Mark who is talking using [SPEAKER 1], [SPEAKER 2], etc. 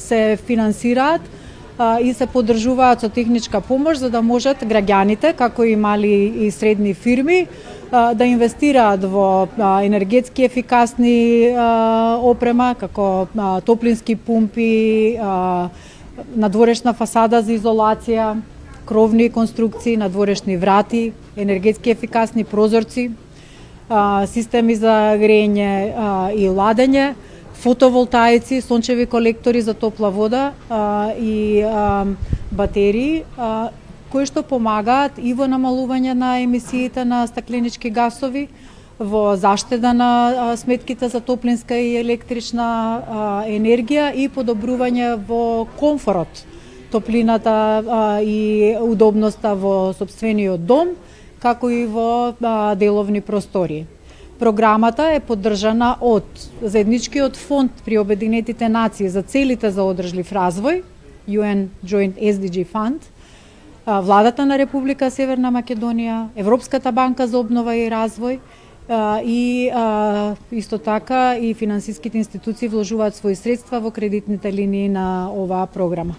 [SPEAKER 1] се финансираат и се поддржуваат со техничка помош за да можат граѓаните, како и мали и средни фирми, да инвестираат во енергетски ефикасни опрема, како топлински пумпи, надворешна фасада за изолација, кровни конструкции, надворешни врати, енергетски ефикасни прозорци, системи за грејење и ладење, фотоволтаици, сончеви колектори за топла вода и батерии, кои што помагаат и во намалување на емисиите на стакленички гасови, во заштеда на сметките за топлинска и електрична енергија и подобрување во комфорот, топлината и удобноста во сопствениот дом, како и во деловни простори. Програмата е поддржана од заедничкиот фонд при Обединетите нации за целите за одржлив развој, UN Joint SDG Fund, Владата на Република Северна Македонија, Европската банка за обнова и развој и исто така и финансиските институции вложуваат своји средства во кредитните линии на оваа програма.